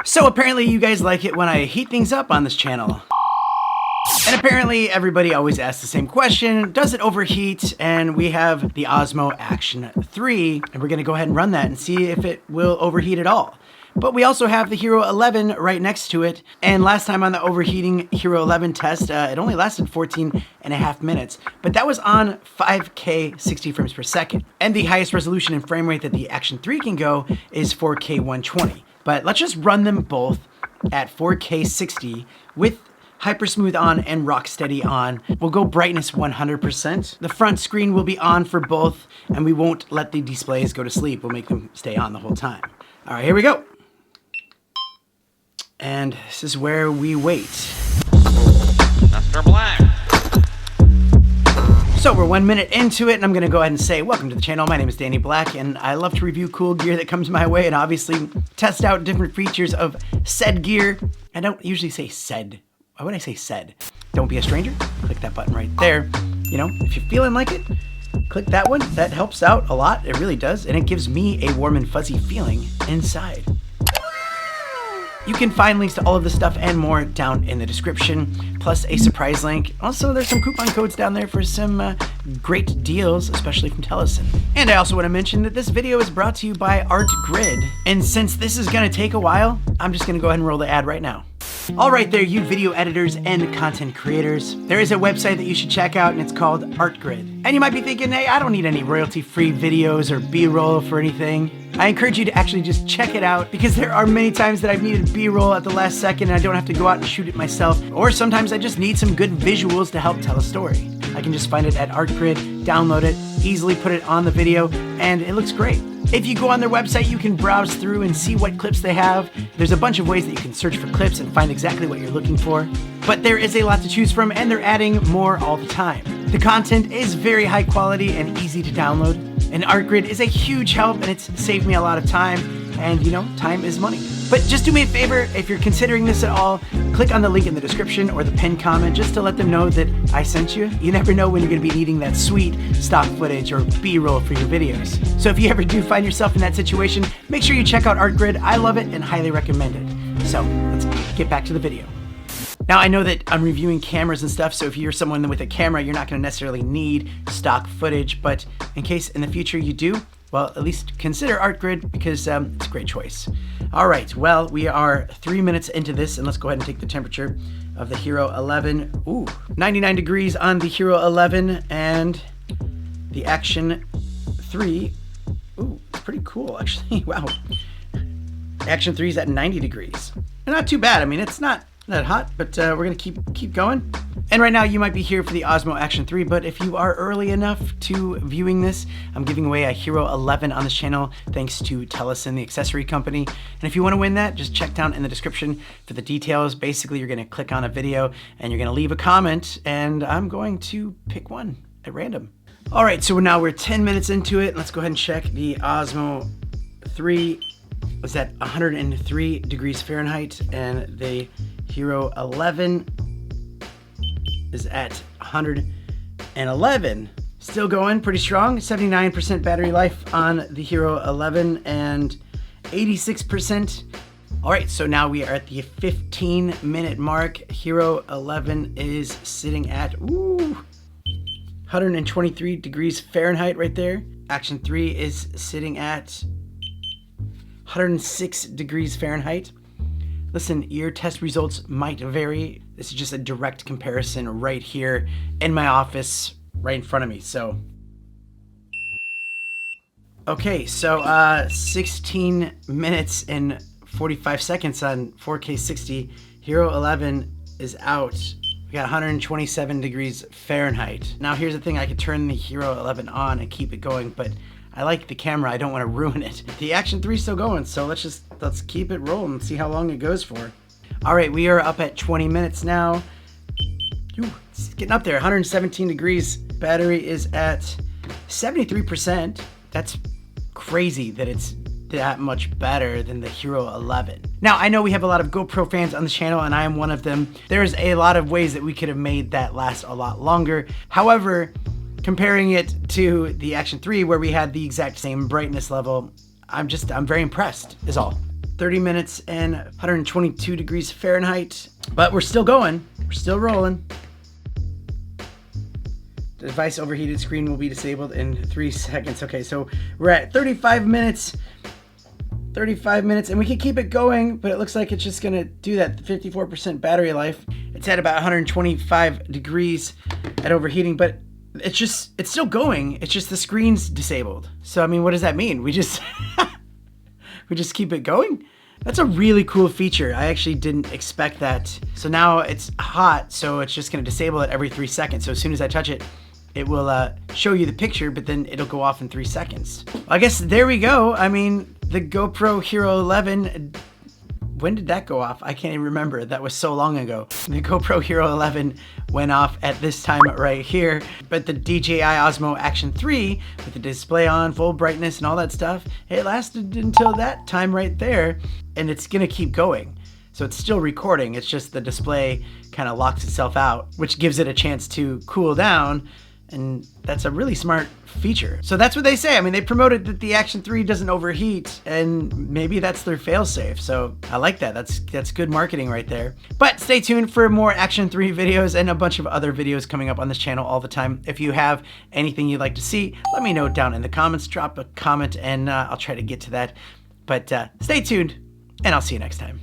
So apparently you guys like it when I heat things up on this channel. And apparently everybody always asks the same question, does it overheat? And we have the Osmo Action 3, and we're gonna go ahead and run that and see if it will overheat at all. But we also have the Hero 11 right next to it. And last time on the overheating Hero 11 test, it only lasted 14.5 minutes, but that was on 5K 60 frames per second. And the highest resolution and frame rate that the Action 3 can go is 4K 120. But let's just run them both at 4K 60 with Hyper Smooth on and Rock Steady on. We'll go brightness 100%. The front screen will be on for both, and we won't let the displays go to sleep. We'll make them stay on the whole time. All right, here we go. And this is where we wait. Mr. Black. So we're 1 minute into it, and I'm gonna go ahead and say, welcome to the channel. My name is Danny Black, and I love to review cool gear that comes my way and obviously test out different features of said gear. I don't usually say said. Why would I say said? Don't be a stranger. Click that button right there. You know, if you're feeling like it, click that one. That helps out a lot. It really does. And it gives me a warm and fuzzy feeling inside. You can find links to all of this stuff and more down in the description, plus a surprise link. Also, there's some coupon codes down there for some great deals, especially from Telesin. And I also want to mention that this video is brought to you by ArtGrid. And since this is going to take a while, I'm just going to go ahead and roll the ad right now. All right there, you video editors and content creators. There is a website that you should check out, and it's called ArtGrid. And you might be thinking, hey, I don't need any royalty-free videos or B-roll for anything. I encourage you to actually just check it out, because there are many times that I've needed B-roll at the last second and I don't have to go out and shoot it myself. Or sometimes I just need some good visuals to help tell a story. I can just find it at ArtGrid, download it, easily put it on the video, and it looks great. If you go on their website, you can browse through and see what clips they have. There's a bunch of ways that you can search for clips and find exactly what you're looking for. But there is a lot to choose from, and they're adding more all the time. The content is very high quality and easy to download. And ArtGrid is a huge help, and it's saved me a lot of time. And you know, time is money. But just do me a favor, if you're considering this at all, click on the link in the description or the pinned comment just to let them know that I sent you. You never know when you're gonna be needing that sweet stock footage or B-roll for your videos. So if you ever do find yourself in that situation, make sure you check out ArtGrid. I love it and highly recommend it. So let's get back to the video. Now I know that I'm reviewing cameras and stuff, so if you're someone with a camera, you're not gonna necessarily need stock footage, but in case in the future you do, well, at least consider ArtGrid, because it's a great choice. All right, well, we are 3 minutes into this, and let's go ahead and take the temperature of the Hero 11. Ooh, 99 degrees on the Hero 11, and the Action 3. Ooh, it's pretty cool, actually. Wow. Action 3 is at 90 degrees. Not too bad. I mean, it's not that hot, but we're gonna keep going. And right now you might be here for the Osmo Action 3, but if you are early enough to viewing this, I'm giving away a Hero 11 on this channel thanks to Telesin, the accessory company. And if you want to win that, just check down in the description for the details. Basically, you're going to click on a video and you're going to leave a comment, and I'm going to pick one at random. All right, so now we're 10 minutes into it. Let's go ahead and check. The Osmo 3 was at 103 degrees Fahrenheit, and the Hero 11 is at 111. Still going pretty strong. 79% battery life on the Hero 11 and 86%. All right, so now we are at the 15-minute mark. Hero 11 is sitting at 123 degrees Fahrenheit right there. Action 3 is sitting at 106 degrees Fahrenheit. Listen, your test results might vary. This is just a direct comparison right here in my office, right in front of me, so. Okay, so 16 minutes and 45 seconds on 4K 60. Hero 11 is out. We got 127 degrees Fahrenheit. Now here's the thing, I could turn the Hero 11 on and keep it going, but I like the camera, I don't want to ruin it. The Action 3 is still going, so let's keep it rolling and see how long it goes for. All right, we are up at 20 minutes now. It's getting up there, 117 degrees. Battery is at 73%. That's crazy that it's that much better than the Hero 11. Now, I know we have a lot of GoPro fans on the channel, and I am one of them. There's a lot of ways that we could have made that last a lot longer. However, comparing it to the Action 3, where we had the exact same brightness level, I'm very impressed, is all. 30 minutes and 122 degrees Fahrenheit. But we're still going. We're still rolling. The device overheated screen will be disabled in 3 seconds. Okay, so we're at 35 minutes. 35 minutes, and we can keep it going, but it looks like it's just gonna do that. 54% battery life. It's at about 125 degrees at overheating, but it's still going. It's just the screen's disabled. So I mean, what does that mean? We just we just keep it going? That's a really cool feature. I actually didn't expect that. So now it's hot, so it's just gonna disable it every 3 seconds. So as soon as I touch it, it will show you the picture, but then it'll go off in 3 seconds. I guess there we go. I mean, the GoPro Hero 11, when did that go off? I can't even remember. That was so long ago. The GoPro Hero 11 went off at this time right here, but the DJI Osmo Action 3 with the display on, full brightness and all that stuff, it lasted until that time right there, and it's gonna keep going. So it's still recording, it's just the display kind of locks itself out, which gives it a chance to cool down, and that's a really smart feature. So that's what they say. I mean, they promoted that the Action 3 doesn't overheat, and maybe that's their failsafe. So I like that. That's good marketing right there. But stay tuned for more Action 3 videos and a bunch of other videos coming up on this channel all the time. If you have anything you'd like to see, let me know down in the comments. Drop a comment and I'll try to get to that. But stay tuned, and I'll see you next time.